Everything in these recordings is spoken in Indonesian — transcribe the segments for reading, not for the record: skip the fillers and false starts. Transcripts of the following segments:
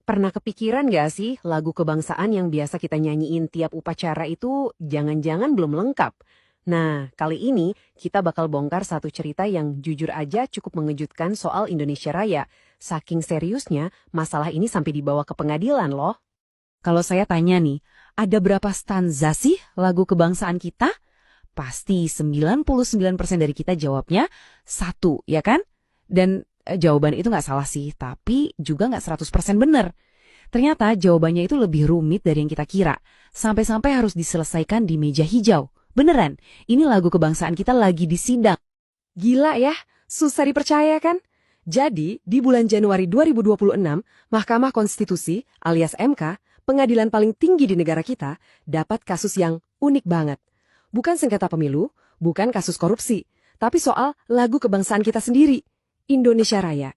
Pernah kepikiran gak sih lagu kebangsaan yang biasa kita nyanyiin tiap upacara itu jangan-jangan belum lengkap? Nah, kali ini kita bakal bongkar satu cerita yang jujur aja cukup mengejutkan soal Indonesia Raya. Saking seriusnya, masalah ini sampai dibawa ke pengadilan loh. Kalau saya tanya nih, ada berapa stanza sih lagu kebangsaan kita? Pasti 99% dari kita jawabnya satu, ya kan? Dan jawaban itu nggak salah sih, tapi juga nggak 100% benar. Ternyata jawabannya itu lebih rumit dari yang kita kira. Sampai-sampai harus diselesaikan di meja hijau. Beneran, ini lagu kebangsaan kita lagi disidang. Gila ya, susah dipercaya kan? Jadi, di bulan Januari 2026, Mahkamah Konstitusi alias MK, pengadilan paling tinggi di negara kita, dapat kasus yang unik banget. Bukan sengketa pemilu, bukan kasus korupsi, tapi soal lagu kebangsaan kita sendiri, Indonesia Raya.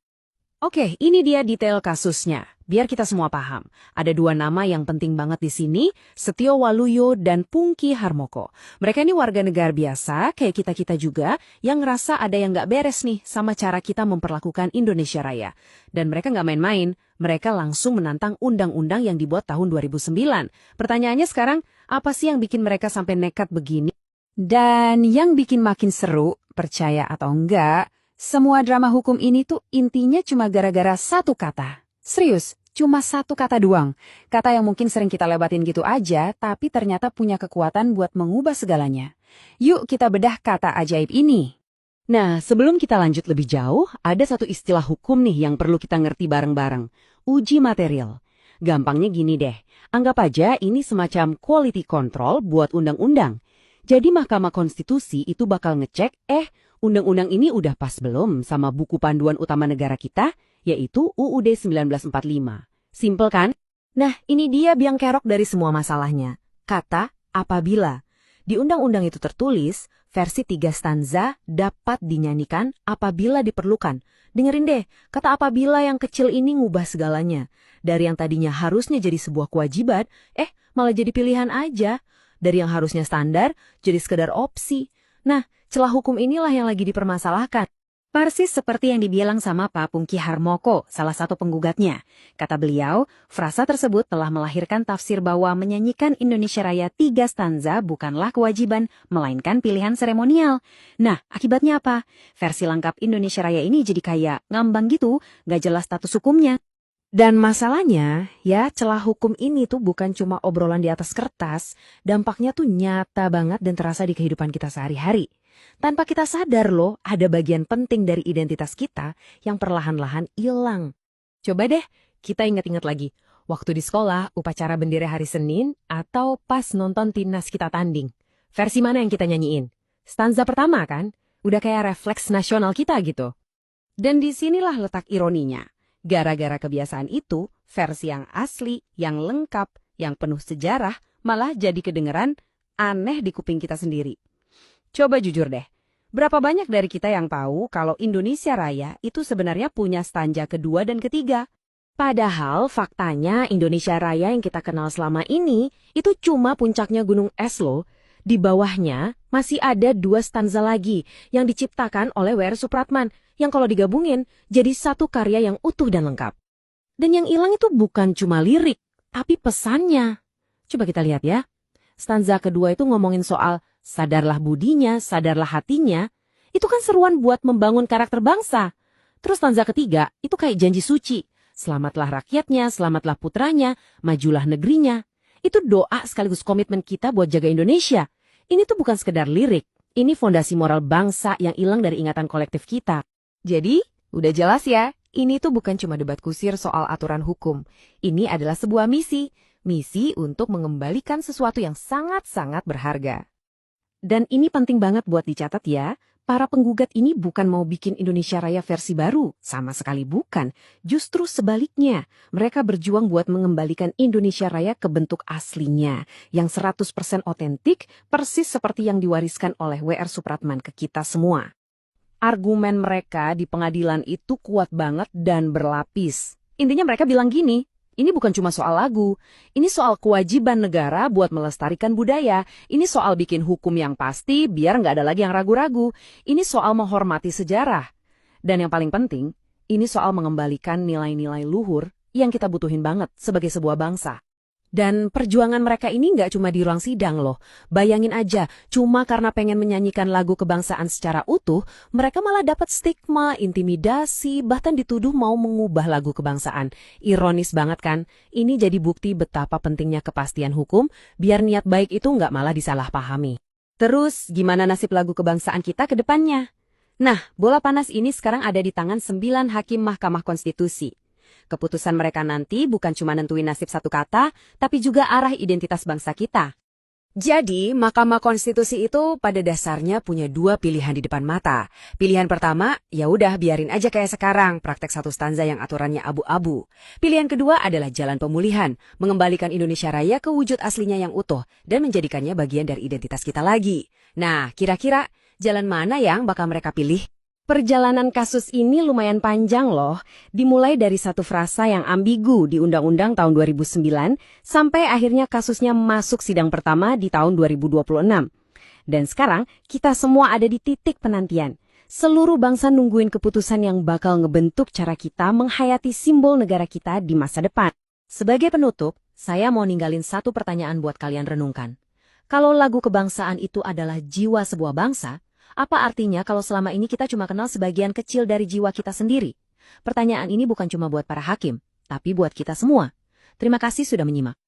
Oke, ini dia detail kasusnya. Biar kita semua paham. Ada dua nama yang penting banget di sini, Setio Waluyo dan Pungki Harmoko. Mereka ini warga negara biasa, kayak kita-kita juga, yang ngerasa ada yang nggak beres nih sama cara kita memperlakukan Indonesia Raya. Dan mereka nggak main-main, mereka langsung menantang undang-undang yang dibuat tahun 2009. Pertanyaannya sekarang, apa sih yang bikin mereka sampai nekat begini? Dan yang bikin makin seru, percaya atau enggak, semua drama hukum ini tuh intinya cuma gara-gara satu kata. Serius, cuma satu kata doang. Kata yang mungkin sering kita lewatin gitu aja, tapi ternyata punya kekuatan buat mengubah segalanya. Yuk kita bedah kata ajaib ini. Nah, sebelum kita lanjut lebih jauh, ada satu istilah hukum nih yang perlu kita ngerti bareng-bareng. Uji material. Gampangnya gini deh, anggap aja ini semacam quality control buat undang-undang. Jadi Mahkamah Konstitusi itu bakal ngecek, undang-undang ini udah pas belum sama buku panduan utama negara kita, yaitu UUD 1945. Simpel kan? Nah, ini dia biang kerok dari semua masalahnya. Kata apabila. Di undang-undang itu tertulis, versi 3 stanza dapat dinyanyikan apabila diperlukan. Dengerin deh, kata apabila yang kecil ini ngubah segalanya. Dari yang tadinya harusnya jadi sebuah kewajiban, malah jadi pilihan aja. Dari yang harusnya standar, jadi sekedar opsi. Nah, celah hukum inilah yang lagi dipermasalahkan. Persis seperti yang dibilang sama Pak Pungki Harmoko, salah satu penggugatnya. Kata beliau, frasa tersebut telah melahirkan tafsir bahwa menyanyikan Indonesia Raya 3 stanza bukanlah kewajiban, melainkan pilihan seremonial. Nah, akibatnya apa? Versi lengkap Indonesia Raya ini jadi kayak ngambang gitu, gak jelas status hukumnya. Dan masalahnya, ya celah hukum ini tuh bukan cuma obrolan di atas kertas, dampaknya tuh nyata banget dan terasa di kehidupan kita sehari-hari. Tanpa kita sadar loh, ada bagian penting dari identitas kita yang perlahan-lahan hilang. Coba deh, kita ingat-ingat lagi, waktu di sekolah, upacara bendera hari Senin, atau pas nonton timnas kita tanding. Versi mana yang kita nyanyiin? Stanza pertama kan? Udah kayak refleks nasional kita gitu. Dan disinilah letak ironinya. Gara-gara kebiasaan itu, versi yang asli, yang lengkap, yang penuh sejarah, malah jadi kedengeran aneh di kuping kita sendiri. Coba jujur deh, berapa banyak dari kita yang tahu kalau Indonesia Raya itu sebenarnya punya stanza kedua dan ketiga? Padahal faktanya Indonesia Raya yang kita kenal selama ini itu cuma puncaknya gunung es loh. Di bawahnya masih ada 2 stanza lagi yang diciptakan oleh W.R. Supratman yang kalau digabungin jadi satu karya yang utuh dan lengkap. Dan yang hilang itu bukan cuma lirik, tapi pesannya. Coba kita lihat ya. Stanza kedua itu ngomongin soal sadarlah budinya, sadarlah hatinya. Itu kan seruan buat membangun karakter bangsa. Terus stanza ketiga itu kayak janji suci. Selamatlah rakyatnya, selamatlah putranya, majulah negerinya. Itu doa sekaligus komitmen kita buat jaga Indonesia. Ini tuh bukan sekedar lirik. Ini fondasi moral bangsa yang hilang dari ingatan kolektif kita. Jadi, udah jelas ya, ini tuh bukan cuma debat kusir soal aturan hukum. Ini adalah sebuah misi. Misi untuk mengembalikan sesuatu yang sangat-sangat berharga. Dan ini penting banget buat dicatat ya. Para penggugat ini bukan mau bikin Indonesia Raya versi baru, sama sekali bukan. Justru sebaliknya, mereka berjuang buat mengembalikan Indonesia Raya ke bentuk aslinya, yang 100% otentik, persis seperti yang diwariskan oleh W.R. Supratman ke kita semua. Argumen mereka di pengadilan itu kuat banget dan berlapis. Intinya mereka bilang gini, ini bukan cuma soal lagu, ini soal kewajiban negara buat melestarikan budaya, ini soal bikin hukum yang pasti biar nggak ada lagi yang ragu-ragu, ini soal menghormati sejarah. Dan yang paling penting, ini soal mengembalikan nilai-nilai luhur yang kita butuhin banget sebagai sebuah bangsa. Dan perjuangan mereka ini nggak cuma di ruang sidang loh. Bayangin aja, cuma karena pengen menyanyikan lagu kebangsaan secara utuh, mereka malah dapat stigma, intimidasi, bahkan dituduh mau mengubah lagu kebangsaan. Ironis banget kan? Ini jadi bukti betapa pentingnya kepastian hukum, biar niat baik itu nggak malah disalahpahami. Terus, gimana nasib lagu kebangsaan kita ke depannya? Nah, bola panas ini sekarang ada di tangan 9 hakim Mahkamah Konstitusi. Keputusan mereka nanti bukan cuma nentuin nasib satu kata, tapi juga arah identitas bangsa kita. Jadi, Mahkamah Konstitusi itu pada dasarnya punya 2 pilihan di depan mata. Pilihan pertama, ya udah biarin aja kayak sekarang, praktek satu stanza yang aturannya abu-abu. Pilihan kedua adalah jalan pemulihan, mengembalikan Indonesia Raya ke wujud aslinya yang utuh, dan menjadikannya bagian dari identitas kita lagi. Nah, kira-kira jalan mana yang bakal mereka pilih? Perjalanan kasus ini lumayan panjang loh, dimulai dari satu frasa yang ambigu di Undang-Undang tahun 2009, sampai akhirnya kasusnya masuk sidang pertama di tahun 2026. Dan sekarang, kita semua ada di titik penantian. Seluruh bangsa nungguin keputusan yang bakal ngebentuk cara kita menghayati simbol negara kita di masa depan. Sebagai penutup, saya mau ninggalin satu pertanyaan buat kalian renungkan. Kalau lagu kebangsaan itu adalah jiwa sebuah bangsa, apa artinya kalau selama ini kita cuma kenal sebagian kecil dari jiwa kita sendiri? Pertanyaan ini bukan cuma buat para hakim, tapi buat kita semua. Terima kasih sudah menyimak.